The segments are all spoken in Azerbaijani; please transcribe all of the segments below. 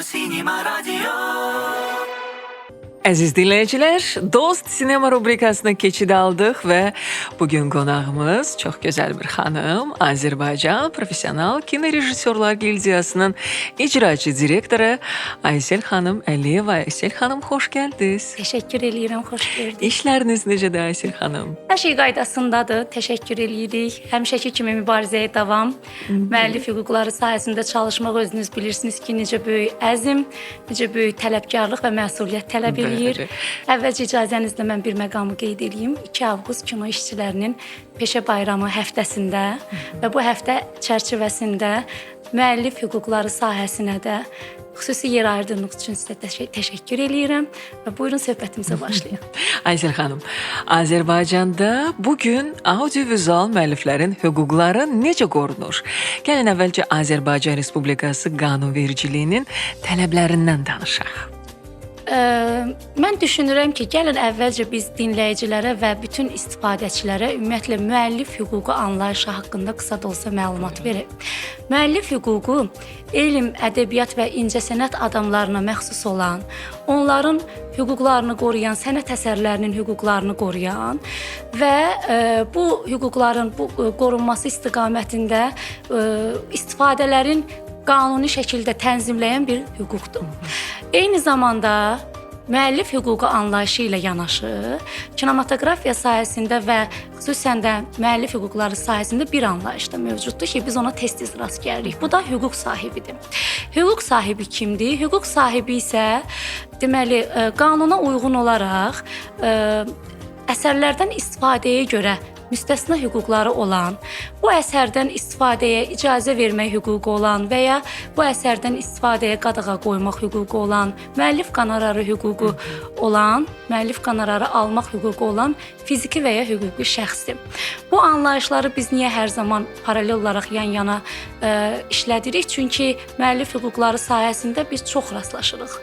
Sinema Radyo. Əziz dinləyicilər, Dost Sinema rubrikasına keçid aldıq və bugün qonağımız çox gözəl bir xanım, Azərbaycan Professional Kinorejissorlar Gildiyasının icraçı direktoru Aysel xanım Əliyeva. Aysel xanım, xoş gəldiniz. Təşəkkür eləyirəm, xoş gördük. İşləriniz necədir Aysel xanım? Hər şey qaydasındadır, təşəkkür eləyirik. Həmişəki kimi mübarizəyə davam. Müəllif hüquqları sahəsində çalışmaq özünüz bilirsiniz ki, necə böyük əzm, necə böyük tələbkarlıq və məsuliyyət tələb eləyir. Əvvəlcə icazənizlə mən bir məqamı qeyd edeyim. 2 avqust kino işçilərinin peşə bayramı həftəsində və bu həftə çərçivəsində müəllif hüquqları sahəsinə də xüsusi yer ayırdığınız üçün sizə təşəkkür eləyirəm və buyurun söhbətimizə başlayaq. Aysel xanım, Azərbaycanda bugün audiovizual müəlliflərin hüquqları necə qorunur? Gəlin əvvəlcə Azərbaycan Respublikası qanunvericiliyinin tələblərindən danışaq. Mən düşünürəm ki, gəlin əvvəlcə biz dinləyicilərə və bütün istifadəçilərə ümumiyyətlə müəllif hüququ anlayışı haqqında qısa da olsa məlumat verək. Müəllif hüququ elm, ədəbiyyat və incəsənət adamlarına məxsus olan, onların hüquqlarını qoruyan, sənət əsərlərinin hüquqlarını qoruyan və bu hüquqların qorunması istiqamətində istifadələrin qanuni şəkildə tənzimləyən bir hüquqdur. Eyni zamanda müəllif hüququ anlayışı ilə yanaşı, kinematografiya sahəsində və xüsusən də müəllif hüquqları sahəsində bir anlayış da mövcuddur ki, biz ona tez-tez rast gəlirik. Bu da hüquq sahibidir. Hüquq sahibi kimdir? Hüquq sahibi isə deməli qanuna uyğun olaraq əsərlərdən istifadəyə görə müstəsna hüquqları olan, bu əsərdən istifadəyə icazə vermək hüququ olan və ya bu əsərdən istifadəyə qadağa qoymaq hüququ olan, müəllif qonorarı hüququ olan, müəllif qonorarı almaq hüququ olan fiziki və ya hüquqi şəxsdir. Bu anlayışları biz niyə hər zaman paralel olaraq yan-yana işlədirik? Çünki müəllif hüquqları sahəsində biz çox rastlaşırıq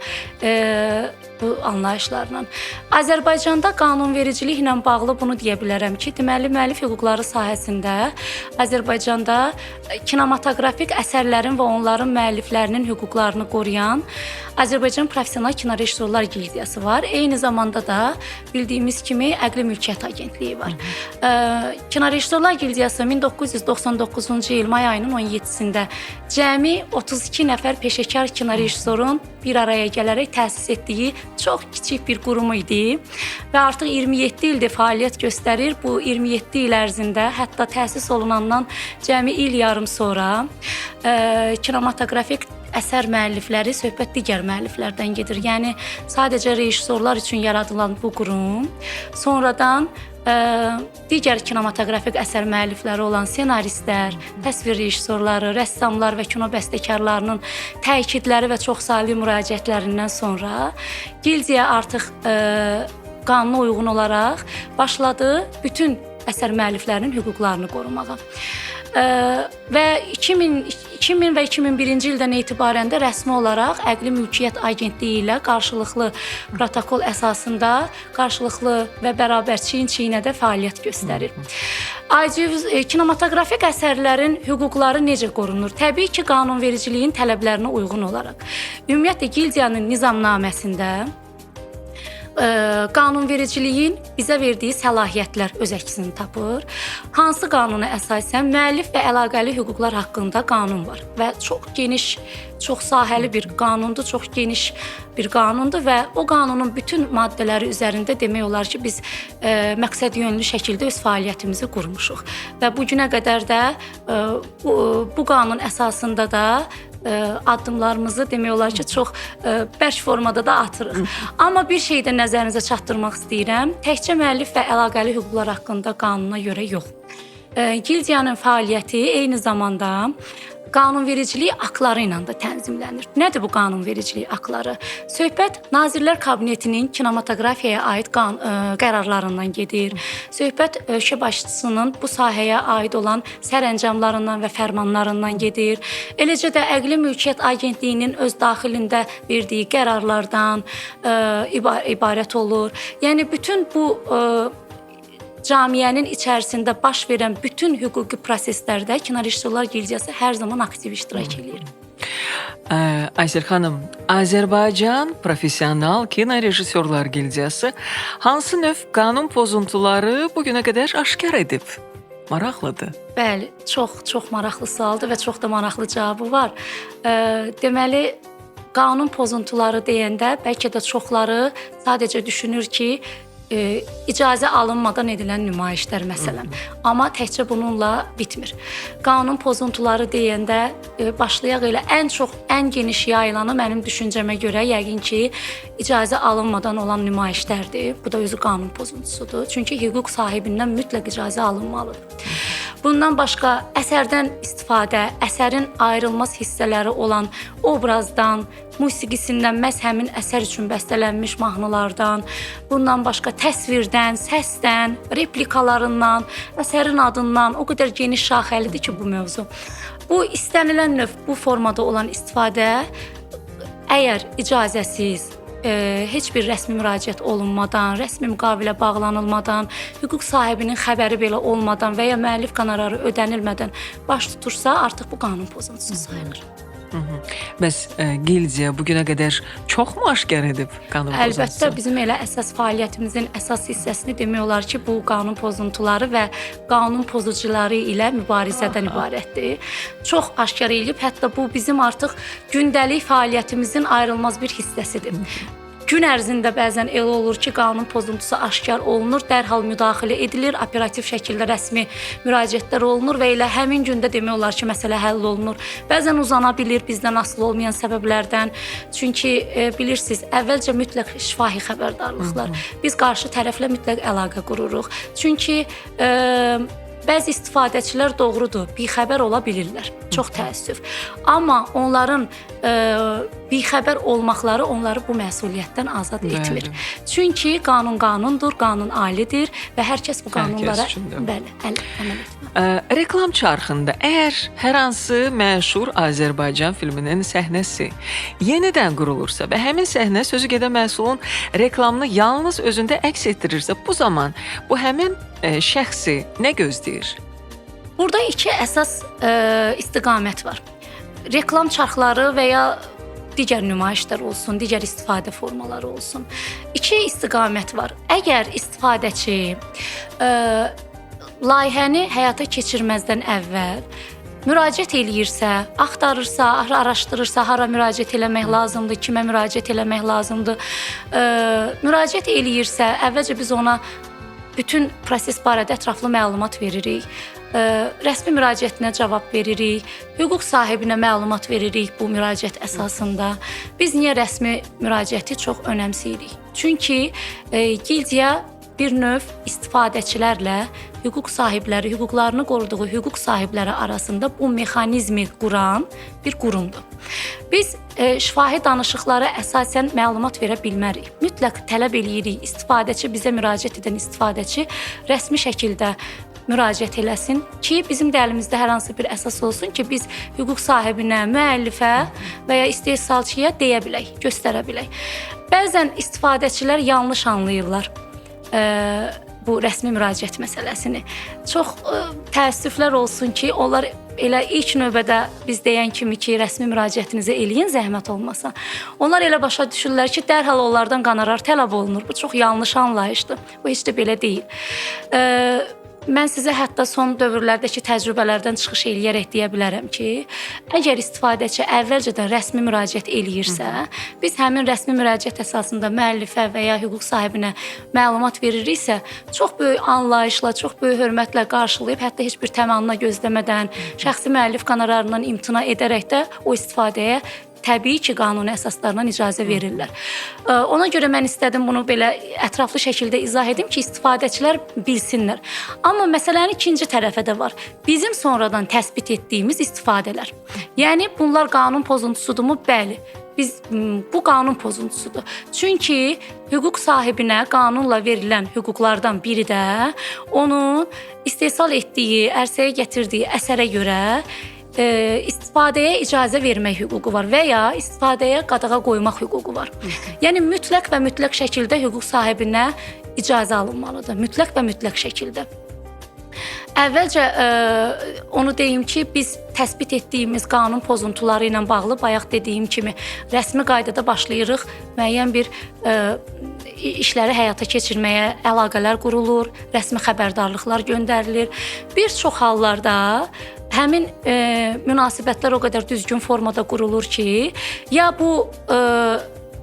bu anlayışlarla. Azərbaycanda qanunvericilik ilə bağlı bunu deyə bilərəm ki, deməli müəllif hüquqları sahəsində Azərbaycanda kinematoqrafik əsərlərin və onların müəlliflərinin hüquqlarını qoruyan Azərbaycan Professional Kinorejissorlar Gildiyası var. Eyni zamanda da bildiyimiz kimi Əqli Mülkiyyət Agentliyi var. Kinorejissorlar Gildiyası 1999-cu il may ayının 17-sində cəmi 32 nəfər peşəkar kinorejissorun bir araya gələrək təsis etdiyi çox kiçik bir qurum idi və artıq 27 ildir fəaliyyət göstərir. Bu 27 il ərzində, hətta təsis olunandan cəmi il yarım sonra kinematoqrafik əsər müəllifləri söhbət digər müəlliflərdən gedir. Yəni sadəcə rejissorlar üçün yaradılan bu qurum sonradan digər kinematoqrafik əsər müəllifləri olan ssenaristlər, təsvir rejissorları, rəssamlar və kino bəstəkarlarının təkidləri və çoxsaylı müraciətlərindən sonra Gildiya artıq qanuna uyğun olaraq başladı bütün əsər müəlliflərinin hüquqlarını qorumağa. Və 2000 və 2001-ci ildən etibarən də rəsmi olaraq Əqli Mülkiyyət Agentliyi ilə qarşılıqlı protokol əsasında qarşılıqlı və bərabər çiyin-çiyinə də fəaliyyət göstərir. Kinematoqrafik əsərlərin hüquqları necə qorunur? Təbii ki, qanunvericiliyin tələblərinə uyğun olaraq. Ümumiyyətlə Gildiyanın nizamnaməsində qanunvericiliyin bizə verdiyi səlahiyyətlər öz əksini tapır. Hansı qanuna əsasən müəllif və əlaqəli hüquqlar haqqında qanun var və çox geniş, çox sahəli bir qanundur, çox geniş bir qanundur və o qanunun bütün maddələri üzərində demək olar ki, biz məqsədyönlü şəkildə öz fəaliyyətimizi qurmuşuq və bu günə qədər də bu qanun əsasında da addımlarımızı demək olar ki, çox bərk formada da atırıq. Amma bir şey də nəzərinizə çatdırmaq istəyirəm. Təkcə müəllif və əlaqəli hüquqlar haqqında qanuna görə yox. Gildiyanın fəaliyyəti eyni zamanda qanunvericilik aktları ilə də tənzimlənir. Nədir bu qanunvericilik aktları? Söhbət Nazirlər Kabinetinin kinematografiyaya aid qərarlarından gedir. Söhbət ölkə başçısının bu sahəyə aid olan sərəncamlarından və fərmanlarından gedir. Eləcə də Əqli Mülkiyyət Agentliyinin öz daxilində verdiyi qərarlardan ibarət olur. Yəni bütün bu camiyyənin içərisində baş verən bütün hüquqi proseslərdə Kinorejissorlar Gildiyası hər zaman aktiv iştirak edir. Aysel xanım, Azərbaycan Professional Kino Rejissorlar Gildiyası hansı növ qanun pozuntuları bu günə qədər aşkar edib? Maraqlıdır. Bəli, çox maraqlı sualdır və çox da maraqlı cavabı var. Deməli, qanun pozuntuları deyəndə bəlkə də çoxları sadəcə düşünür ki, icazə alınmadan edilən nümayişlər məsələn. Amma təkcə bununla bitmir. Qanun pozuntuları deyəndə başlayaq elə ən geniş yayılanı mənim düşüncəmə görə yəqin ki, icazə alınmadan olan nümayişlərdir. Bu da özü qanun pozuntusudur. Çünki hüquq sahibindən mütləq icazə alınmalıdır. Bundan başqa əsərdən istifadə, əsərin ayrılmaz hissələri olan obrazdan, musiqisindən, məhz həmin əsər üçün bəstələnmiş mahnılardan, bundan başqa təsvirdən, səsdən, replikalarından, əsərin adından o qədər geniş şaxəlidir ki, bu mövzu. Bu istənilən növ, bu formada olan istifadə əgər icazəsiz, heç bir rəsmi müraciət olunmadan, rəsmi müqavilə bağlanılmadan, hüquq sahibinin xəbəri belə olmadan və ya müəllif qonorarı ödənilmədən baş tutursa, artıq bu qanun pozuntusu sayılır. Bəs gildiya bu günə qədər çoxmu aşkar edib qanun pozuntusu? Əlbəttə, bizim elə əsas fəaliyyətimizin əsas hissəsini demək olar ki, bu qanun pozuntuları və qanun pozucuları ilə mübarizədən ibarətdir. Çox aşkar edib, hətta bu bizim artıq gündəlik fəaliyyətimizin ayrılmaz bir hissəsidir. Gün ərzində bəzən elə olur ki, qanun pozuntusu aşkar olunur, dərhal müdaxilə edilir, operativ şəkildə rəsmi müraciətlər olunur və elə həmin gündə demək olar ki, məsələ həll olunur. Bəzən uzana bilir bizdən asılı olmayan səbəblərdən. Çünki bilirsiniz, əvvəlcə mütləq şifahi xəbərdarlıqlar. Biz qarşı tərəflə mütləq əlaqə qururuq. Çünki bəzi istifadəçilər doğrudur, bixəbər ola bilirlər. Çox təəssüf. Amma onların bixəbər olmaqları onları bu məsuliyyətdən azad etmir. Çünki qanun qanundur, qanun alidir və hər kəs bu qanunlara əməl etməlidir. Reklam çarxında əgər hər hansı məşhur Azərbaycan filminin səhnəsi yenidən qurulursa və həmin səhnə sözü gedən məhsulun reklamını yalnız özündə əks etdirirsə, bu zaman bu həmin şəxsi nə gözləyir? Burada iki əsas istiqamət var. Reklam çarxları və ya digər nümayişlər olsun, digər istifadə formaları olsun. İki istiqamət var. Əgər istifadəçi layihəni həyata keçirməzdən əvvəl müraciət eləyirsə, axtarırsa, araşdırırsa, hara müraciət eləmək lazımdır, kimə müraciət eləmək lazımdır, müraciət eləyirsə, əvvəlcə biz ona bütün proses barədə ətraflı məlumat veririk. Rəsmi müraciətinə cavab veririk, hüquq sahibinə məlumat veririk bu müraciət əsasında. Biz niyə rəsmi müraciəti çox önəmsiyirik? Çünki gildiya bir növ istifadəçilərlə hüquq sahibləri, hüquqlarını qoruduğu hüquq sahibləri arasında bu mexanizmi quran bir qurumdur. Biz şifahi danışıqlara əsasən məlumat verə bilmərik. Mütləq tələb eləyirik, istifadəçi, bizə müraciət edən istifadəçi rəsmi şəkildə müraciət eləsin ki, bizim də əlimizdə hər hansı bir əsas olsun ki, biz hüquq sahibinə, müəllifə və ya istehsalçıya deyə bilək, göstərə bilək. Bəzən istifadəçilər yanlış anlayırlar bu rəsmi müraciət məsələsini. Çox təəssüflər olsun ki, onlar elə ilk növbədə biz deyən kimi ki, rəsmi müraciətinizi eləyin, zəhmət olmasa. Onlar elə başa düşürlər ki, dərhal onlardan qonorar tələb olunur. Bu çox yanlış anlayışdır. Bu heç də belə deyil. Mən sizə hətta son dövrlərdəki təcrübələrdən çıxış eləyərək deyə bilərəm ki, əgər istifadəçi əvvəlcədən rəsmi müraciət eləyirsə, biz həmin rəsmi müraciət əsasında müəllifə və ya hüquq sahibinə məlumat veririksə, çox böyük anlayışla, çox böyük hörmətlə qarşılayıb, hətta heç bir təmanna gözləmədən, şəxsi müəllif qonorarından imtina edərək də o istifadəyə təbii ki, qanuni əsaslarından icazə verirlər. Ona görə mən istədim bunu belə ətraflı şəkildə izah edim ki, istifadəçilər bilsinlər. Amma məsələnin ikinci tərəfi də var. Bizim sonradan təsbit etdiyimiz istifadələr. Yəni, bunlar qanun pozuntusudurmu? Bəli. Bu qanun pozuntusudur. Çünki hüquq sahibinə qanunla verilən hüquqlardan biri də onun istehsal etdiyi, ərsəyə gətirdiyi əsərə görə istifadəyə icazə vermək hüququ var və ya istifadəyə qadağa qoymaq hüququ var. Yəni, mütləq və mütləq şəkildə hüquq sahibinə icazə alınmalıdır. Mütləq və mütləq şəkildə. Əvvəlcə onu deyim ki, biz təsbit etdiyimiz qanun pozuntuları ilə bağlı bayaq dediyim kimi rəsmi qaydada başlayırıq müəyyən bir işləri həyata keçirməyə əlaqələr qurulur, rəsmi xəbərdarlıqlar göndərilir. Bir çox hallarda həmin münasibətlər o qədər düzgün formada qurulur ki, ya bu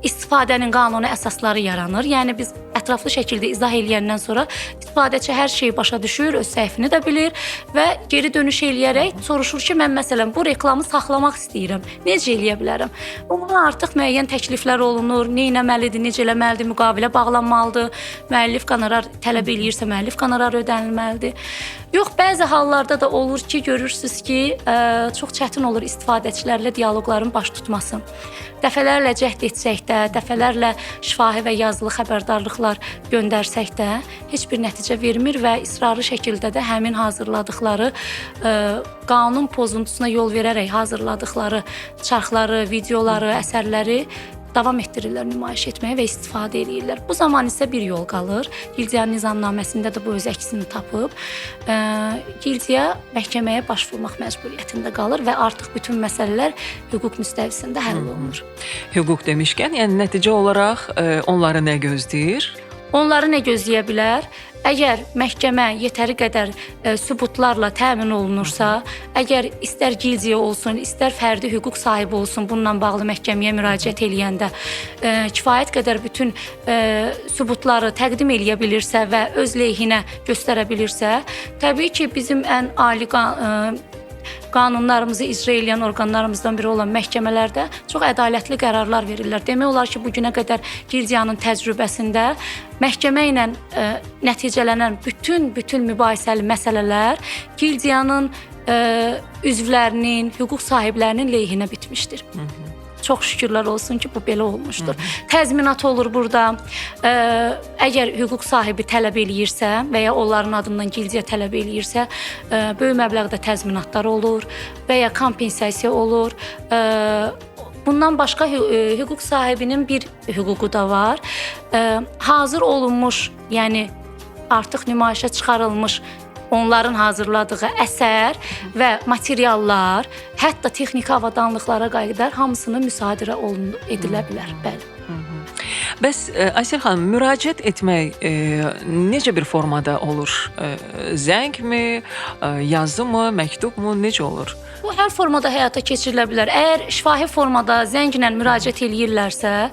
istifadənin qanuni əsasları yaranır. Yəni biz ətraflı şəkildə izah eləyəndən sonra istifadəçi hər şeyi başa düşür, öz səhvini də bilir və geri dönüş eləyərək soruşur ki, mən məsələn bu reklamı saxlamaq istəyirəm. Necə eləyə bilərəm? Ona artıq müəyyən təkliflər olunur. Nə etməlidir, necə eləməlidir, müqavilə bağlanmalıdır. Müəllif qonorar tələb eləyirsə, müəllif qonorarı ödənilməlidir. Yox, bəzi hallarda da olur ki, görürsüz ki, çox çətin olur istifadəçilərlə dialoqların baş tutması. Dəfələrlə cəhd etsək də, dəfələrlə şifahi və yazılı xəbərdarlıqlar göndərsək də heç bir nəticə vermir və israrlı şəkildə də həmin hazırladıkları qanun pozuntusuna yol verərək hazırladıkları çarxları, videoları, əsərləri davam etdirirlər nümayiş etməyə və istifadə edirlər. Bu zaman isə bir yol qalır. Gildiya nizamnaməsində də bu öz əksini tapıb. Gildiya məhkəməyə başvurmaq məcburiyyətində qalır və artıq bütün məsələlər hüquq müstəvisində həll olunur. Hüquq demişkən, yəni nəticə olaraq onları nə gözləyir? Onları nə gözləyə bilər? Əgər məhkəmə yetəri qədər sübutlarla təmin olunursa, əgər istər gildiya olsun, istər fərdi hüquq sahibi olsun, bununla bağlı məhkəməyə müraciət eləyəndə kifayət qədər bütün sübutları təqdim eləyə bilirsə və öz lehinə göstərə bilirsə, təbii ki, bizim ən ali qanunlarımızı icra edən orqanlarımızdan biri olan məhkəmələrdə çox ədalətli qərarlar verirlər. Demək olar ki, bugünə qədər gildiyanın təcrübəsində məhkəmə ilə nəticələnən bütün mübahisəli məsələlər gildiyanın üzvlərinin, hüquq sahiblərinin lehinə bitmişdir. Çox şükürlər olsun ki, bu belə olmuşdur. Təzminat olur burada. Əgər hüquq sahibi tələb eləyirsə və ya onların adından gildiya tələb eləyirsə, böyük məbləğdə təzminatlar olur və ya kompensasiya olur. Bundan başqa hüquq sahibinin bir hüququ da var. Hazır olunmuş, yəni artıq nümayişə çıxarılmış onların hazırladığı əsər və materiallar, hətta texniki avadanlıqlara qədər hamısını müsadirə edilə bilər. Bəli. Bəs Aysel xanım, müraciət etmək necə bir formada olur? Zəngmi, yazımı, məktubmu, necə olur? Bu hər formada həyata keçirilə bilər. Əgər şifahi formada zənglə müraciət eləyirlərsə,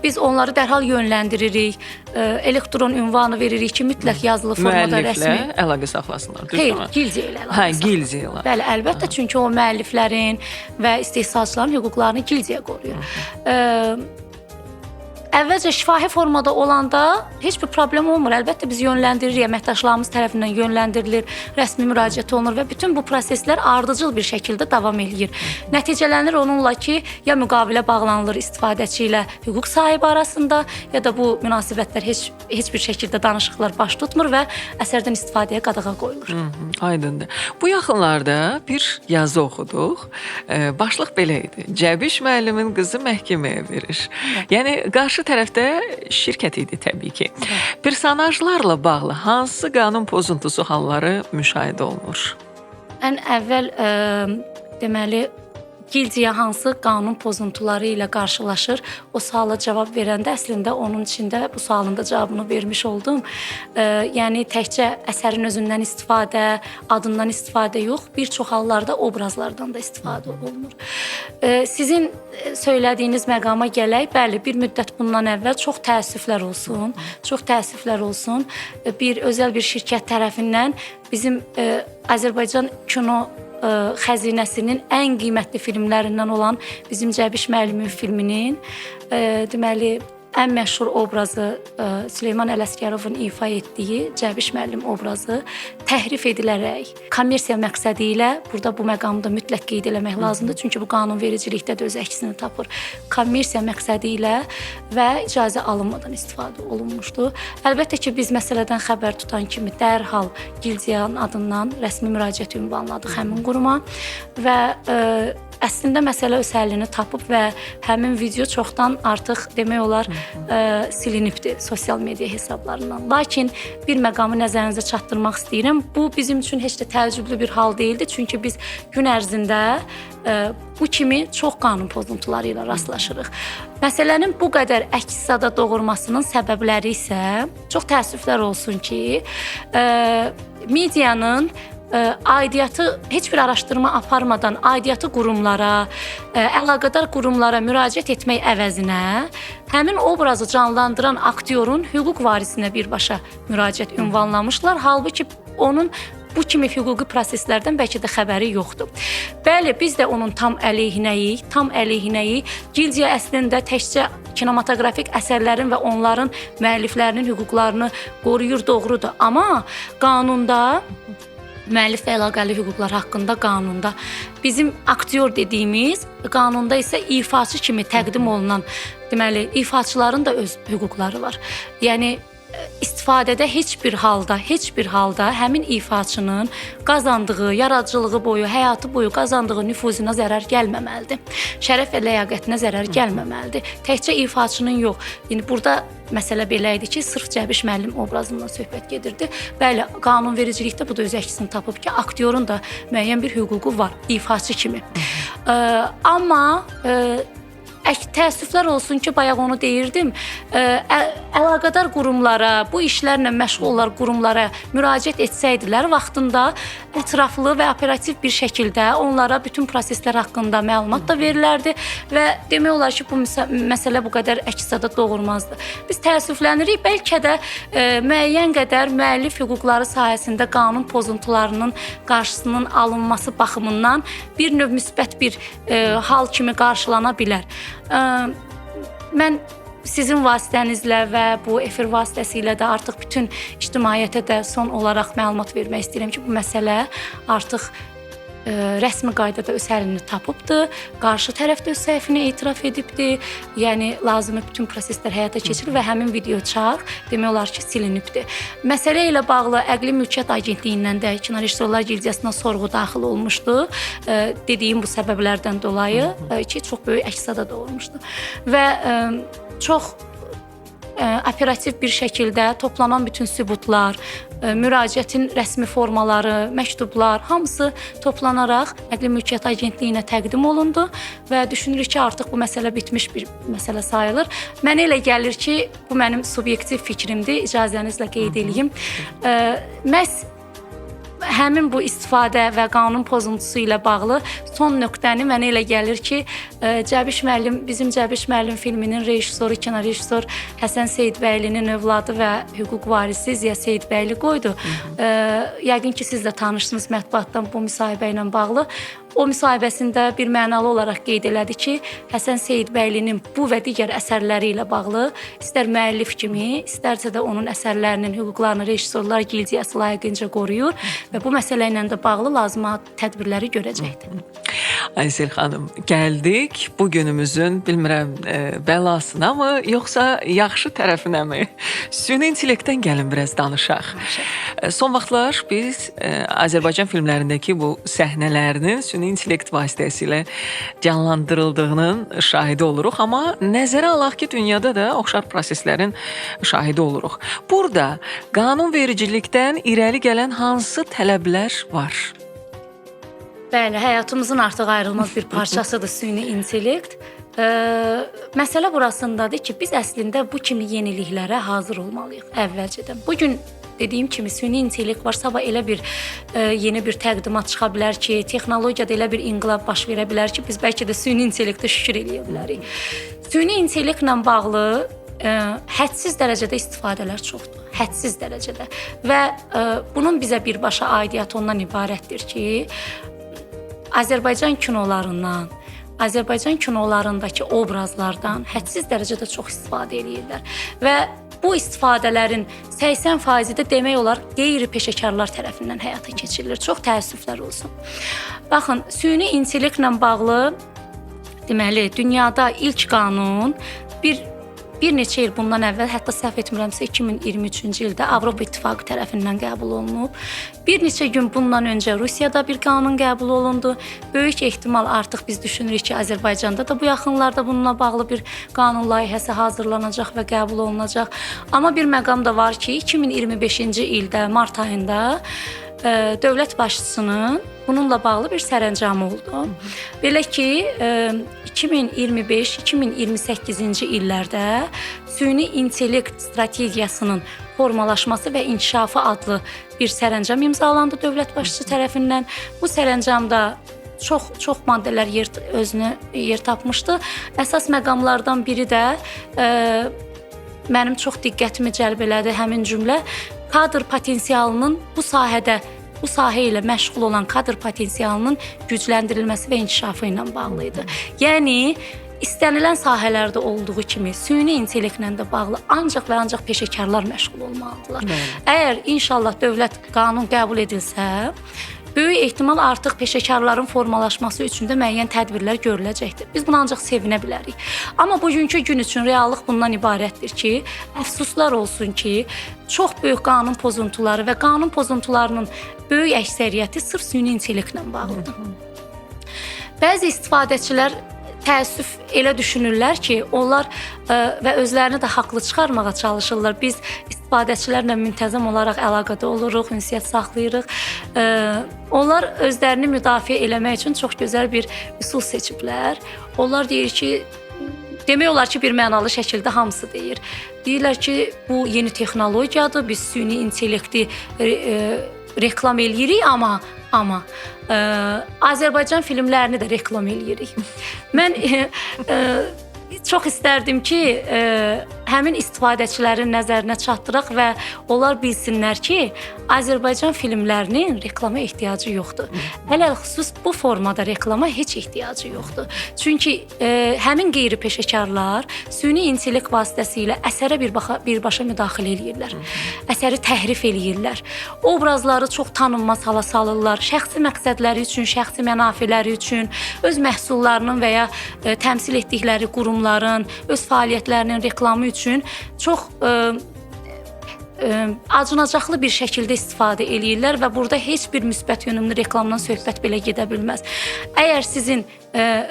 biz onları dərhal yönləndiririk. Elektron ünvanı veririk ki, mütləq yazılı formada rəsmi. Müəlliflə əlaqə saxlasınlar, Xeyr, gildiya ilə əlaqə saxlasınlar. Gildiya ilə. Bəli, əlbəttə, çünki o müəlliflərin və istehsalçıların hüquqlarını gildiya qoruyur. Əvvəlcə şifahi formada olanda heç bir problem olmur. Əlbəttə biz yönləndiririk, əməkdaşlarımız tərəfindən yönləndirilir, rəsmi müraciət olunur və bütün bu proseslər ardıcıl bir şəkildə davam eləyir. Nəticələnir onunla ki, ya müqavilə bağlanılır istifadəçi ilə hüquq sahibi arasında, ya da bu münasibətlər heç bir şəkildə danışıqlar baş tutmur və əsərdən istifadəyə qadağa qoyulur. Aydındır. Bu yaxınlarda bir yazı oxuduq. Başlıq belə idi. Cəbiş müəllimin qızı məhkəməyə verir. Yəni qarşı tərəfdə şirkət idi təbii ki. Personajlarla bağlı hansı qanun pozuntusu halları müşahidə olunur? Ən əvvəl deməli gildiya hansı qanun pozuntuları ilə qarşılaşır? O suala cavab verəndə əslində onun içində bu sualın da cavabını vermiş oldum. Yəni təkcə əsərin özündən istifadə, adından istifadə yox, bir çox hallarda obrazlardan da istifadə olunur. Sizin söylədiyiniz məqama gələk. Bəli, bir müddət bundan əvvəl çox təəssüflər olsun. Bir özəl bir şirkət tərəfindən bizim Azərbaycan kino xəzinəsinin ən qiymətli filmlərindən olan bizim Cəbiş müəllimin filminin deməli ən məşhur obrazı Süleyman Ələsgərovun ifa etdiyi Cəbiş müəllim obrazı təhrif edilərək kommersiya məqsədi ilə, burada bu məqamda mütləq qeyd eləmək lazımdır, çünki bu qanunvericilikdə də öz əksini tapır. Kommersiya məqsədi ilə və icazə alınmadan istifadə olunmuşdu. Əlbəttə ki, biz məsələdən xəbər tutan kimi dərhal gildiyanın adından rəsmi müraciət ünvanladıq həmin quruma və əslində məsələ öz həllini tapıb və həmin video çoxdan artıq demək olar silinibdir sosial media hesablarından. Lakin bir məqamı nəzərinizə çatdırmaq istəyirəm. Bu bizim üçün heç də təəccüblü bir hal deyildi. Çünki biz gün ərzində bu kimi çox qanun pozuntuları ilə rastlaşırıq. Məsələnin bu qədər əks-sada doğurmasının səbəbləri isə çox təəssüflər olsun ki, medianın aidiyyatı heç bir araşdırma aparmadan aidiyyatı qurumlara, əlaqədar qurumlara müraciət etmək əvəzinə həmin obrazı canlandıran aktyorun hüquq varisinə birbaşa müraciət ünvanlamışlar. Halbuki onun bu kimi hüquqi proseslərdən bəlkə də xəbəri yoxdur. Bəli, biz də onun tam əleyhinəyik. Gildiya əslində təkcə kinematoqrafik əsərlərin və onların müəlliflərinin hüquqlarını qoruyur, doğrudur. Amma qanunda müəllif və əlaqəli hüquqlar haqqında qanunda bizim aktyor dediyimiz, qanunda isə ifaçı kimi təqdim olunan, deməli, ifaçıların da öz hüquqları var. Yəni istifadədə heç bir halda həmin ifaçının qazandığı, yaradıcılığı boyu, həyatı boyu qazandığı nüfuzuna zərər gəlməməlidir. Şərəf və ləyaqətinə zərər gəlməməlidir. Təkcə ifaçının yox. Yəni burada məsələ belə idi ki, sırf Cəbiş müəllim obrazından söhbət gedirdi. Bəli, qanunvericilikdə bu da öz əksini tapıb ki, aktyorun da müəyyən bir hüququ var, ifaçı kimi. Amma təəssüflər olsun ki, bayaq onu deyirdim, əlaqədar qurumlara, bu işlərlə məşğul olan qurumlara müraciət etsəydilər, vaxtında ətraflı və operativ bir şəkildə onlara bütün proseslər haqqında məlumat da verilərdi və demək olar ki, bu məsələ bu qədər əks-sada doğurmazdı. Biz təəssüflənirik, bəlkə də müəyyən qədər müəllif hüquqları sahəsində qanun pozuntularının qarşısının alınması baxımından bir növ müsbət bir hal kimi qarşılana bilər. Mən sizin vasitənizlə və bu efir vasitəsilə də artıq bütün ictimaiyyətə də son olaraq məlumat vermək istəyirəm ki, bu məsələ artıq rəsmi qaydada öz həllini tapıbdır. Qarşı tərəf də öz səhvini etiraf edibdir. Yəni lazımi bütün proseslər həyata keçirir və həmin videoçarx demək olar ki, silinibdir. Məsələ ilə bağlı Əqli Mülkiyyət Agentliyindən də Kino Rejissorlar Gildiyasına sorğu daxil olmuşdu. Dediyim bu səbəblərdən dolayı ki, çox böyük əks-sada doğurmuşdu. Və çox operativ bir şəkildə toplanan bütün sübutlar, müraciətin rəsmi formaları, məktublar hamısı toplanaraq Əqli Mülkiyyət Agentliyinə təqdim olundu və düşünürük ki, artıq bu məsələ bitmiş bir məsələ sayılır. Mənə elə gəlir ki, bu mənim subyektiv fikrimdir, icazənizlə qeyd edeyim. Məhz həmin bu istifadə və qanun pozuntusu ilə bağlı son nöqtəni mənə elə gəlir ki, Cəbiş müəllim, bizim Cəbiş müəllim filminin rejissoru, kino rejissor Həsən Seyidbəylinin övladı və hüquq varisi Ziya Seyidbəyli qoydu. Yəqin ki, siz də tanışsınız mətbuatdan bu müsahibə ilə bağlı. O müsahibəsində bir mənalı olaraq qeyd elədi ki, Həsən Seyidbəylinin bu və digər əsərləri ilə bağlı istər müəllif kimi, istərsə də onun əsərlərinin hüquqlarını Rejissorlar Gildiyası layiqincə qoruyur və bu məsələ ilə də bağlı lazımi tədbirləri görəcəkdir. Aysel xanım, gəldik bu günümüzün, bilmirəm, bəlasına mı, yoxsa yaxşı tərəfinə mi? Süni intellektdən gəlin biraz danışaq. Son vaxtlar biz Azərbaycan filmlərindəki bu səhnələrinin süni intellekt vasitəsilə canlandırıldığının şahidi oluruq, amma nəzərə alaq ki, dünyada da oxşar proseslərin şahidi oluruq. Burada qanunvericilikdən irəli gələn hansı tələblər var? Bəli, həyatımızın artıq ayrılmaz bir parçasıdır süni intellekt. Məsələ burasındadır ki, biz əslində bu kimi yeniliklərə hazır olmalıyıq əvvəlcədən. Bugün dediyim kimi süni intellekt var, sabah elə bir yeni bir təqdimat çıxa bilər ki, texnologiyada elə bir inqilab baş verə bilər ki, biz bəlkə də süni intellektə şükür eləyə bilərik. Süni intellektlə bağlı hədsiz dərəcədə istifadələr çoxdur, hədsiz dərəcədə və bunun bizə birbaşa aidiyyatı ondan ibarətdir ki, Azərbaycan kinolarından, Azərbaycan kinolarındakı obrazlardan hədsiz dərəcədə çox istifadə edirlər və bu istifadələrin 80%-i də demək olar qeyri-peşəkarlar tərəfindən həyata keçirilir. Çox təəssüflər olsun. Baxın, süni intellektlə bağlı deməli dünyada ilk qanun bir bir neçə il bundan əvvəl, hətta səhv etmirəmsə 2023-cü ildə Avropa İttifaqı tərəfindən qəbul olunub. Bir neçə gün bundan öncə Rusiyada bir qanun qəbul olundu. Böyük ehtimal artıq biz düşünürük ki, Azərbaycanda da bu yaxınlarda bununla bağlı bir qanun layihəsi hazırlanacaq və qəbul olunacaq. Amma bir məqam da var ki, 2025-ci ildə mart ayında dövlət başçısının bununla bağlı bir sərəncamı oldu. Belə ki, 2025-2028-ci illərdə süni intellekt strategiyasının formalaşması və inkişafı adlı bir sərəncam imzalandı dövlət başçısı tərəfindən. Bu sərəncamda çox maddələr özünü yer tapmışdı. Əsas məqamlardan biri də mənim çox diqqətimi cəlb elədi həmin cümlə. Kadr potensialının bu sahə ilə məşğul olan kadr potensialının gücləndirilməsi və inkişafı ilə bağlı idi. Yəni istənilən sahələrdə olduğu kimi süni intellektlə də bağlı ancaq və ancaq peşəkarlar məşğul olmalıdırlar. Əgər inşallah dövlət qanun qəbul edilsə, böyük ehtimal artıq peşəkarların formalaşması üçün də müəyyən tədbirlər görüləcəkdir. Biz buna ancaq sevinə bilərik. Amma bugünkü gün üçün reallıq bundan ibarətdir ki, əfsuslar olsun ki, çox böyük qanun pozuntuları və qanun pozuntularının böyük əksəriyyəti sırf süni intellektlə bağlıdır. Bəzi istifadəçilər təəssüf elə düşünürlər ki, onlar və özlərini də haqlı çıxarmağa çalışırlar. Biz istifadəçilərlə müntəzəm olaraq əlaqədə oluruq, ünsiyyət saxlayırıq. Onlar özlərini müdafiə eləmək üçün çox gözəl bir üsul seçiblər. Onlar deyir ki, demək olar ki, bir mənalı şəkildə hamısı deyir. Deyirlər ki, bu yeni texnologiyadır, biz süni intellekti reklam eləyirik, amma Azərbaycan filmlərini də reklam eləyirik. Mən çox istərdim ki, həmin istifadəçilərin nəzərinə çatdıraq və onlar bilsinlər ki, Azərbaycan filmlərinin reklama ehtiyacı yoxdur. Ələlxüsus bu formada reklama heç ehtiyacı yoxdur. Çünki həmin qeyri-peşəkarlar süni intellekt vasitəsilə əsərə birbaşa müdaxilə eləyirlər. Əsəri təhrif eləyirlər. Obrazları çox tanınmaz hala salırlar. Şəxsi məqsədləri üçün, şəxsi mənafeləri üçün, öz məhsullarının və ya təmsil etdikləri qurumların, öz fəaliyyətlərinin reklamı üçün çox acınacaqlı bir şəkildə istifadə eləyirlər və burada heç bir müsbət yönümlü reklamdan söhbət belə gedə bilməz. Əgər sizin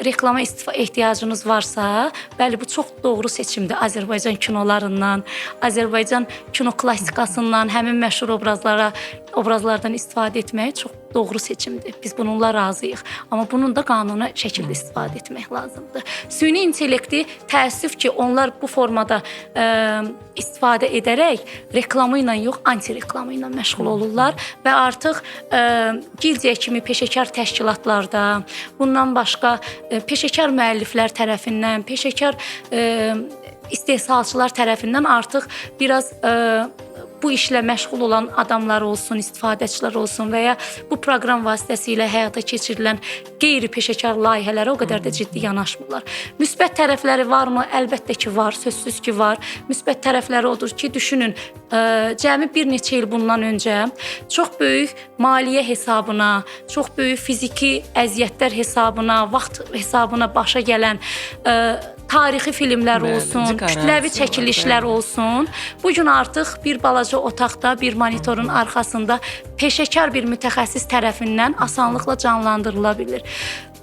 reklama ehtiyacınız varsa, bəli, bu çox doğru seçimdir. Azərbaycan kinolarından, Azərbaycan kino klassikasından, həmin məşhur obrazlardan istifadə etmək çox doğru seçimdir. Biz bununla razıyıq. Amma bunun da qanuni şəkildə istifadə etmək lazımdır. Süni intellekti təəssüf ki, onlar bu formada istifadə edərək reklamı ilə yox, anti-reklamı ilə məşğul olurlar və artıq gildiya kimi peşəkar təşkilatlarda, bundan başqa peşəkar müəlliflər tərəfindən, peşəkar istehsalçılar tərəfindən artıq biraz bu işlə məşğul olan adamlar olsun, istifadəçilər olsun və ya bu proqram vasitəsilə həyata keçirilən qeyri-peşəkar layihələrə o qədər də ciddi yanaşmırlar. Müsbət tərəfləri varmı? Əlbəttə ki, var, sözsüz ki, var. Müsbət tərəfləri odur ki, düşünün, cəmi bir neçə il bundan öncə çox böyük maliyyə hesabına, çox böyük fiziki əziyyətlər hesabına, vaxt hesabına başa gələn tarixi filmlər olsun, kütləvi çəkilişlər olsun. Bugün artıq bir balaca otaqda, bir monitorun arxasında peşəkar bir mütəxəssis tərəfindən asanlıqla canlandırıla bilir.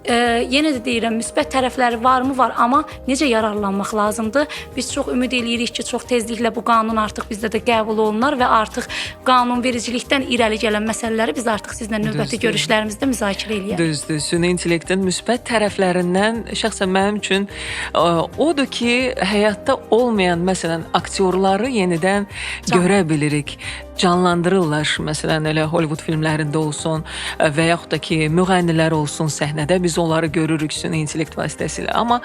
Yenə də deyirəm, müsbət tərəfləri varmı? Var, amma necə yararlanmaq lazımdır? Biz çox ümid eləyirik ki, çox tezliklə bu qanun artıq bizdə də qəbul olunar və artıq qanunvericilikdən irəli gələn məsələləri biz artıq sizlə növbəti görüşlərimizdə müzakirə eləyək. Düzdür, süni intellektin müsbət tərəflərindən şəxsən mənim üçün odur ki, həyatda olmayan, məsələn, aktyorları yenidən görə bilirik. Canlandırırlar, məsələn, elə Hollywood filmlərində olsun və yaxud da ki, müğənnilər olsun səhnədə, biz onları görürük süni intellekt vasitəsilə. Amma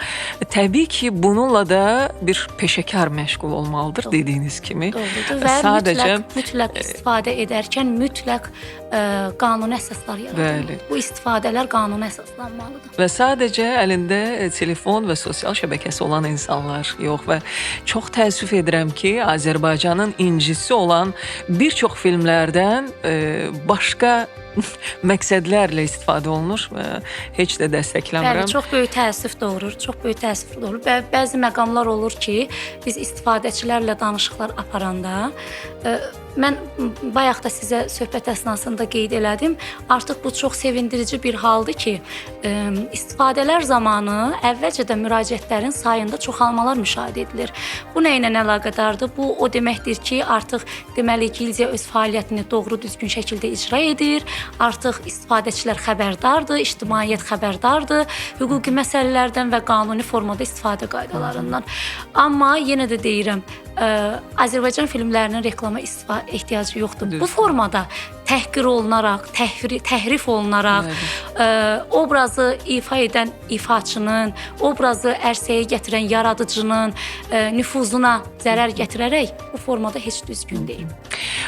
təbii ki, bununla da bir peşəkar məşğul olmalıdır, dediyiniz kimi. Doğrudur və mütləq istifadə edərkən mütləq qanuni əsaslar yaradılmalıdır. Bu istifadələr qanuni əsaslanmalıdır. Və sadəcə əlində telefon və sosial şəbəkəsi olan insanlar yox və çox təəssüf edirəm ki, Azərbaycanın incisi olan bir çox filmlərdən başqa məqsədlərlə istifadə olunur və heç də dəstəkləmirəm. Bəli, çox böyük təəssüf doğurur. Çox böyük təəssüf doğurur. Bəzi məqamlar olur ki, biz istifadəçilərlə danışıqlar aparanda mən bayaq da sizə söhbət əsnasında qeyd elədim. Artıq bu çox sevindirici bir haldır ki, istifadələr zamanı əvvəlcədən müraciətlərin sayında çoxalmalar müşahidə edilir. Bu nə ilə əlaqədardır? Bu o deməkdir ki, artıq deməli gildiya öz fəaliyyətini doğru düzgün şəkildə icra edir. Artıq istifadəçilər xəbərdardır, ictimaiyyət xəbərdardır hüquqi məsələlərdən və qanuni formada istifadə qaydalarından. Amma yenə də deyirəm, Azərbaycan filmlərinin reklama ehtiyacı yoxdur. Bu formada təhqir olunaraq, təhrif olunaraq, obrazı ifa edən ifaçının, obrazı ərsəyə gətirən yaradıcının nüfuzuna zərər gətirərək bu formada heç düzgün deyil.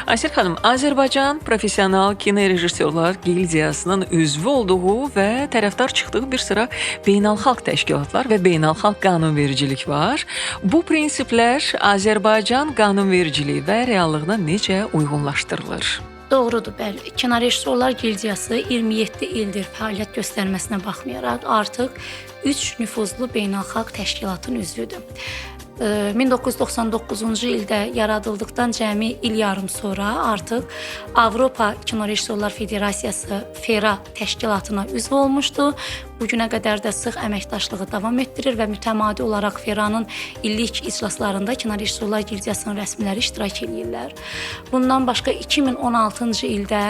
Aysel xanım, Azərbaycan Professional Kinorejissorlar Gildiyasının üzvü olduğu və tərəfdar çıxdığı bir sıra beynəlxalq təşkilatlar və beynəlxalq qanunvericilik var. Bu prinsiplər Azərbaycan qanunvericiliyi və reallığına necə uyğunlaşdırılır? Doğrudur, bəli. Kinorejissorlar Gildiyası 27 ildir fəaliyyət göstərməsinə baxmayaraq artıq 3 nüfuzlu beynəlxalq təşkilatın üzvüdür. 1999-cu ildə yaradıldıqdan cəmi il yarım sonra artıq Avropa Kinorejissorlar Federasiyası FERA təşkilatına üzv olmuşdu. Bu günə qədər də sıx əməkdaşlığı davam etdirir və mütəmadi olaraq FERA-nın illik iclaslarında Kinorejissorlar Gildiyasının rəsmiləri iştirak edirlər. Bundan başqa 2016-cı ildə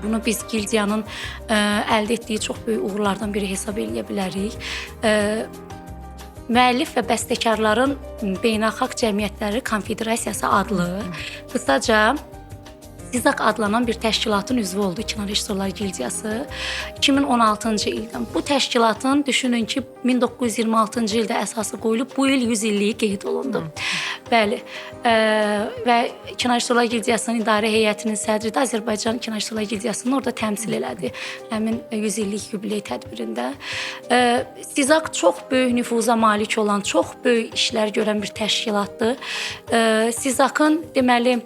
bunu biz Gildiyanın əldə etdiyi çox böyük uğurlardan biri hesab edə bilərik. Müəllif və bəstəkarların Beynəlxalq Cəmiyyətləri Konfederasiyası adlı, qısaca SİZAK adlanan bir təşkilatın üzvü oldu Kinorejissorlar Gildiyası 2016-cı ildən. Bu təşkilatın düşünün ki, 1926-cı ildə əsası qoyulub, bu il 100 illiyi qeyd olundu. Bəli, və Kinorejissorlar Gildiyasının idarə heyətinin sədri də Azərbaycan Kinorejissorlar Gildiyasını orada təmsil elədi. Həmin 100 illik yubiley tədbirində. SİZAK çox böyük nüfuza malik olan, çox böyük işlər görən bir təşkilatdır. SİZAKın deməli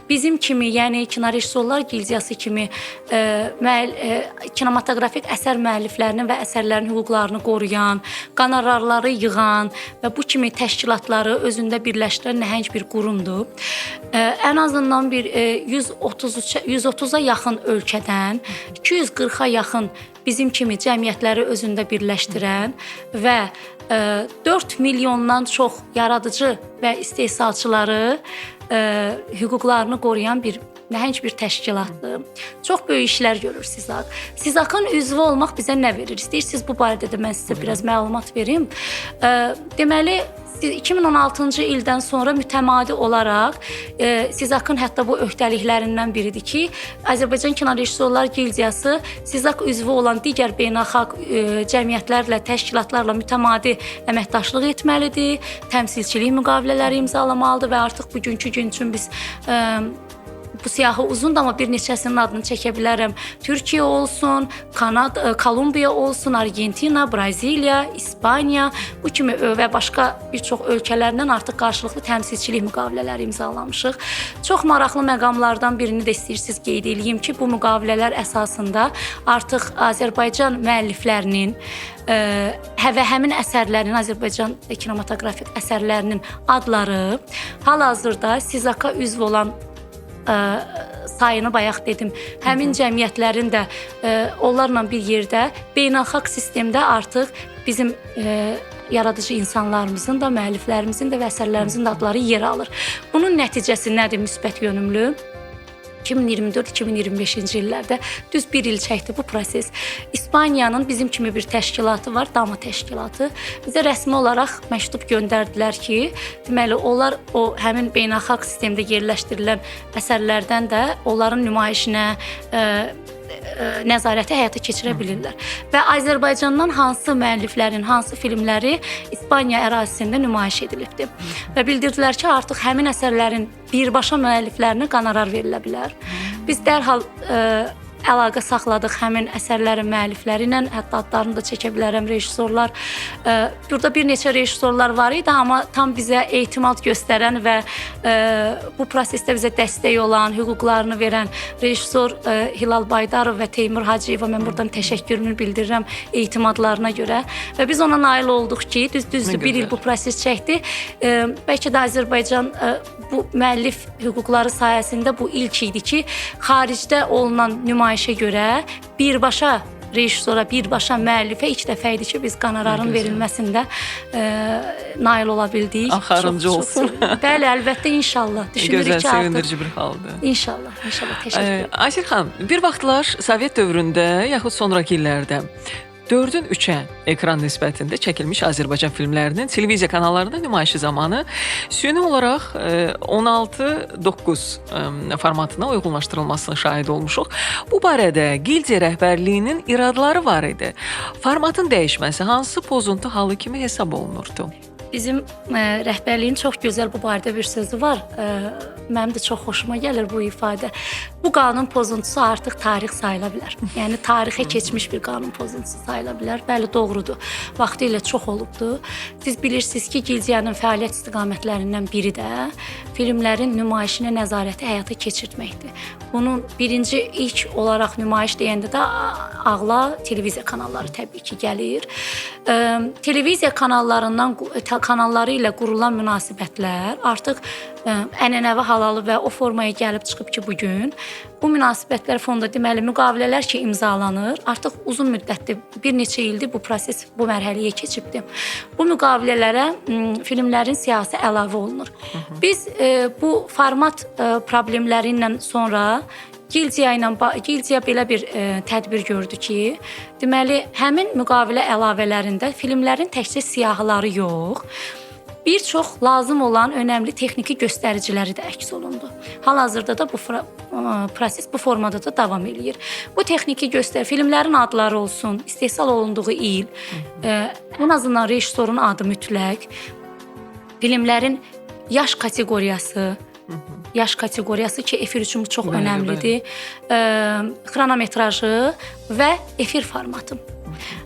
bizim kimi, yəni Kinorejissorlar Gildiyası kimi kinematografik əsər müəlliflərinin və əsərlərin hüquqlarını qoruyan, qonorarları yığan və bu kimi təşkilatları özündə birləşdirən nəhəng bir qurumdur. Ən azından bir 130-a yaxın ölkədən 240-a yaxın bizim kimi cəmiyyətləri özündə birləşdirən və 4 milyondan çox yaradıcı və istehsalçıları hüquqlarını qoruyan bir nəhəng bir təşkilatdır. Çox böyük işlər görür SİZAK. SİZAKın üzvü olmaq bizə nə verir? İstəyirsiniz bu barədə də mən sizə biraz məlumat verim. Deməli 2016-cı ildən sonra mütəmadi olaraq SİZAKın hətta bu öhdəliklərindən biridir ki, Azərbaycan Kinorejissorlar Gildiyası SİZAK üzvü olan digər beynəlxalq cəmiyyətlərlə, təşkilatlarla mütəmadi əməkdaşlıq etməlidir, təmsilçilik müqavilələri imzalamalıdır və artıq bugünkü gün üçün biz bu siyahı uzundur, amma bir neçəsinin adını çəkə bilərəm. Türkiyə olsun, Kolumbiya olsun, Argentina, Braziliya, İspaniya, bu kimi və başqa bir çox ölkələrdən artıq qarşılıqlı təmsilçilik müqavilələri imzalamışıq. Çox maraqlı məqamlardan birini də istəyirsiniz qeyd edeyim ki, bu müqavilələr əsasında artıq Azərbaycan müəlliflərinin və həmin əsərlərin, Azərbaycan kinematografik əsərlərinin adları hal-hazırda SİZAK-a üzv olan sayını bayaq dedim. Həmin cəmiyyətlərin də onlarla bir yerdə beynəlxalq sistemdə artıq bizim yaradıcı insanlarımızın da, müəlliflərimizin də və əsərlərimizin də adları yer alır. Bunun nəticəsi nədir müsbət yönümlü? 2024-2025-ci illərdə düz bir il çəkdi bu proses. İspaniyanın bizim kimi bir təşkilatı var, DAMA təşkilatı. Bizə rəsmi olaraq məktub göndərdilər ki, deməli onlar o həmin beynəlxalq sistemdə yerləşdirilən əsərlərdən də onların nümayişinə nəzarəti həyata keçirə bilirlər. Və Azərbaycandan hansı müəlliflərin, hansı filmləri İspaniya ərazisində nümayiş edilibdir. Və bildirdilər ki, artıq həmin əsərlərin birbaşa müəlliflərinə qonorar verilə bilər. Biz dərhal əlaqə saxladıq həmin əsərlərin müəllifləri ilə, hətta adlarını da çəkə bilərəm, rejissorlar. Burada bir neçə rejissorlar var idi, amma tam bizə etimad göstərən və bu prosesdə bizə dəstək olan, hüquqlarını verən rejissor Hilal Baydarov və Teymur Hacıyeva, mən buradan təşəkkürümü bildirirəm etimadlarına görə. Və biz ona nail olduq ki, düzdür, bir il bu proses çəkdi. Bəlkə də Azərbaycan bu müəllif hüquqları sayəsində bu ilk idi ki, xaricdə olunan nümayişə görə birbaşa rejissora, birbaşa müəllifə ilk dəfə idi ki, biz qonorarın verilməsində nail ola bildik. Axırıncı olsun. Bəli, əlbəttə, inşallah. Gözəl, sevindirici bir haldır. İnşallah, təşəkkür ederim. Aysel xanım, bir vaxtlar Sovet dövründə yaxud sonraki illərdə 4-ün 3-ə ekran nisbətində çəkilmiş Azərbaycan filmlərinin televiziya kanallarında nümayişi zamanı süni olaraq 16:9 formatına uyğunlaşdırılmasına şahid olmuşuq. Bu barədə gildiya rəhbərliyinin iradları var idi. Formatın dəyişməsi hansı pozuntu halı kimi hesab olunurdu? Bizim rəhbərliyin çox gözəl bu barədə bir sözü var. Mənim də çox xoşuma gəlir bu ifadə. Bu qanun pozuntusu artıq tarix sayıla bilər. Yəni tarixə keçmiş bir qanun pozuntusu sayıla bilər. Bəli, doğrudur. Vaxtilə çox olubdu. Siz bilirsiniz ki, gildiyanın fəaliyyət istiqamətlərindən biri də filmlərin nümayişinə nəzarəti həyata keçirtməkdir. Bunun birinci ilk olaraq nümayiş deyəndə də ağla televiziya kanalları təbii ki gəlir. Televiziya kanalları ilə qurulan münasibətlər artıq ənənəvi halalı və o formaya gəlib çıxıb ki, bugün bu münasibətlər fonunda deməli müqavilələr ki imzalanır. Artıq uzun müddətdir, bir neçə ildir bu proses bu mərhələyə keçibdi. Bu müqavilələrə filmlərin siyasi əlavə olunur. Biz bu format problemləri ilə sonra Gildiya belə bir tədbir gördü ki, deməli həmin müqavilə əlavələrində filmlərin təkcə siyahıları yox, bir çox lazım olan önəmli texniki göstəriciləri də əks olundu. Hal-hazırda da bu proses bu formada da davam eləyir. Bu texniki filmlərin adları olsun, istehsal olunduğu il, ən azından rejissorun adı mütləq, filmlərin yaş kateqoriyası ki, efir üçün bu çox önəmlidir. Xronometrajı və efir formatı.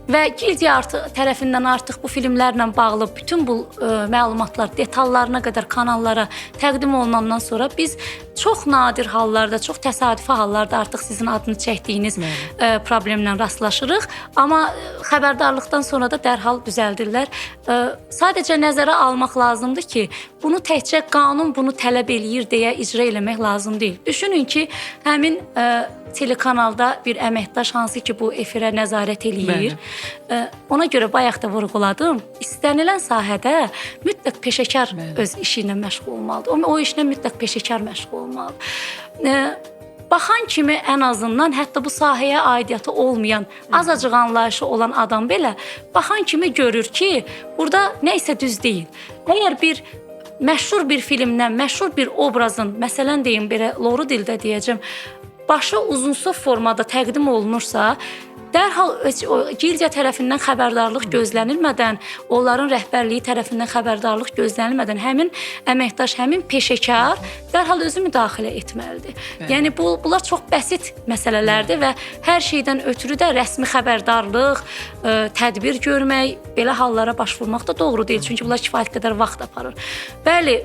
Və gildiya tərəfindən artıq bu filmlərlə bağlı bütün bu məlumatlar detallarına qədər kanallara təqdim olunandan sonra biz çox nadir hallarda, çox təsadüfi hallarda artıq sizin adını çəkdiyiniz problemlə rastlaşırıq. Amma xəbərdarlıqdan sonra da dərhal düzəldirlər. Sadəcə nəzərə almaq lazımdır ki, bunu təkcə qanun bunu tələb eləyir deyə icra eləmək lazım deyil. Düşünün ki, həmin telekanalda bir əməkdaş hansı ki bu efirə nəzarət eləyir. Ona görə bayaq da vurğuladım. İstənilən sahədə mütləq peşəkar öz işi ilə məşğul olmalıdır. O işlə mütləq peşəkar məşğul olmalıdır. Baxan kimi ən azından hətta bu sahəyə aidiyyatı olmayan, azacıq anlayışı olan adam belə baxan kimi görür ki, burada nə isə düz deyil. Əgər bir məşhur bir filmdən, məşhur bir obrazın, məsələn deyim belə loru dildə deyəcəm, başı uzunsov formada təqdim olunursa, dərhal gildiya tərəfindən xəbərdarlıq gözlənilmədən, onların rəhbərliyi tərəfindən xəbərdarlıq gözlənilmədən həmin əməkdaş, həmin peşəkar dərhal özü müdaxilə etməlidir. Yəni bunlar çox bəsit məsələlərdir və hər şeydən ötürü də rəsmi xəbərdarlıq, tədbir görmək, belə hallara baş vurmaq da doğru deyil. Çünki bunlar kifayət qədər vaxt aparır. Bəli,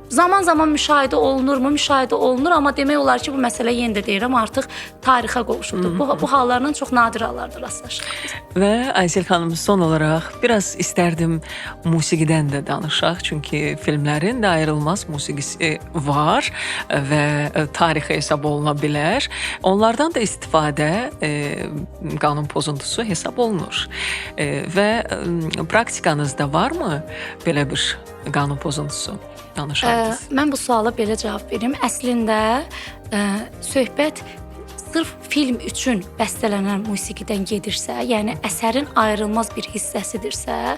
zaman-zaman müşahidə olunurmu? Müşahidə olunur, amma demək olar ki, bu məsələ yenə də deyirəm, artıq tarixə qovuşuldu. Bu hallarla çox nadir hallarda rastlaşırıq. Və Aysel xanım, son olaraq biraz istərdim musiqidən də danışaq. Çünki filmlərin də ayrılmaz musiqisi var və tarixə hesab oluna bilər. Onlardan da istifadə qanun pozuntusu hesab olunur. Və praktikanızda varmı belə bir qanun pozuntusu? Mən bu suala belə cavab verim. Əslində söhbət sırf film üçün bəstələnən musiqidən gedirsə, yəni əsərin ayrılmaz bir hissəsidirsə,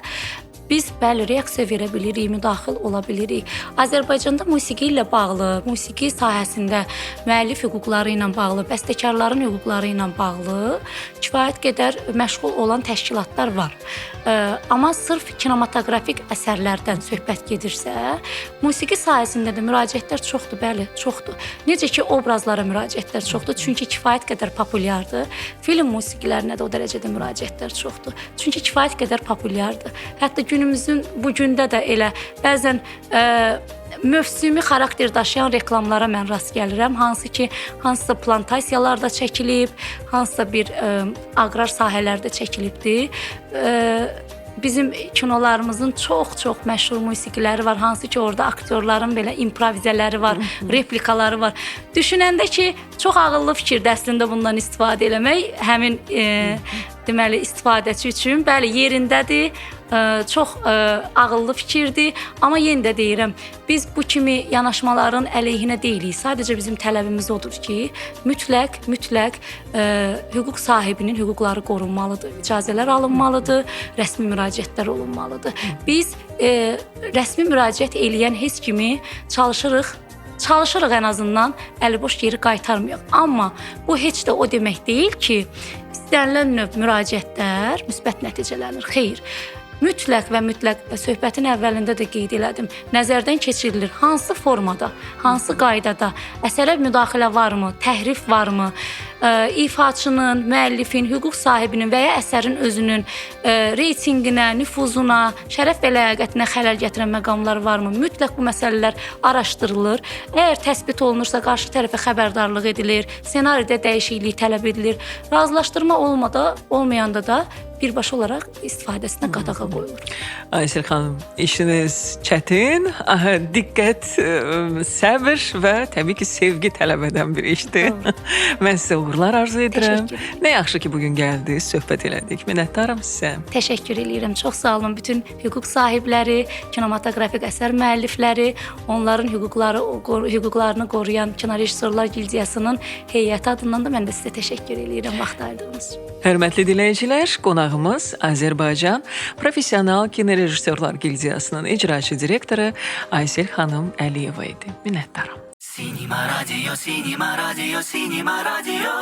biz bəli reaksiya verə bilirik, müdaxil ola bilirik. Azərbaycanda musiqi ilə bağlı, musiqi sahəsində müəllif hüquqları ilə bağlı, bəstəkarların hüquqları ilə bağlı kifayət qədər məşğul olan təşkilatlar var. Amma sırf kinematoqrafik əsərlərdən söhbət gedirsə, musiqi sahəsində də müraciətlər çoxdur, bəli, çoxdur. Necə ki, obrazlara müraciətlər çoxdur, çünki kifayət qədər populyardır. Film musiqilərinə də o dərəcədə müraciətlər çoxdur, çünki kifayət qədər populyardır. Hətta günümüzün bu gündə də elə bəzən mövsümi xarakter daşıyan reklamlara mən rast gəlirəm. Hansı ki, hansısa plantasiyalarda çəkilib, hansısa bir aqrar sahələrdə çəkilibdir. Bizim kinolarımızın çox məşhur musiqiləri var. Hansı ki, orada aktyorların belə improvizələri var, replikaları var. Düşünəndə ki, çox ağıllı fikirdir əslində bundan istifadə eləmək. Həmin deməli istifadəçi üçün bəli yerindədir. Çox ağıllı fikirdir. Amma yenə də deyirəm, biz bu kimi yanaşmaların əleyhinə deyilik. Sadəcə bizim tələbimiz odur ki, mütləq hüquq sahibinin hüquqları qorunmalıdır, icazələr alınmalıdır, rəsmi müraciətlər olunmalıdır. Biz rəsmi müraciət eləyən heç kimi çalışırıq ən azından əliboş geri qaytarmayaq. Amma bu heç də o demək deyil ki, istənilən növ müraciətlər müsbət nəticələnir. Xeyr. Mütləq söhbətin əvvəlində də qeyd elədim. Nəzərdən keçirilir hansı formada, hansı qaydada əsərə müdaxilə varmı, təhrif varmı, ifaçının, müəllifin, hüquq sahibinin və ya əsərin özünün reytinqinə, nüfuzuna, şərəf və ləyaqətinə xələl gətirən məqamlar varmı? Mütləq bu məsələlər araşdırılır. Əgər təsbit olunursa qarşı tərəfə xəbərdarlıq edilir, ssenaridə dəyişiklik tələb edilir. Razılaşdırma olmayanda da birbaşa olaraq istifadəsinə qadağa qoyulur. Aysel xanım, işiniz çətin, diqqət, səbr və təbii ki, sevgi tələb edən bir işdir. Mən sizə uğurlar arzu edirəm. Nə yaxşı ki, bugün gəldiniz, söhbət elədik. Minnətdaram sizə. Təşəkkür edirəm. Çox sağ olun bütün hüquq sahibləri, kinematoqrafik əsər müəllifləri, onların hüquqlarını qoruyan Kino Rejissorlar Gildiyasının heyəti adından da mən də sizə təşəkkür edirəm vaxt ayırdığınız üçün. Hörmətli dinləyicilər, qonağımız Azərbaycan Professional Kino Rejissorlar Gildiyasının icraçı direktoru Aysel xanım Əliyeva idi. Minnətdaram. Sinema Radio, Sinema Radio, Sinema Radio.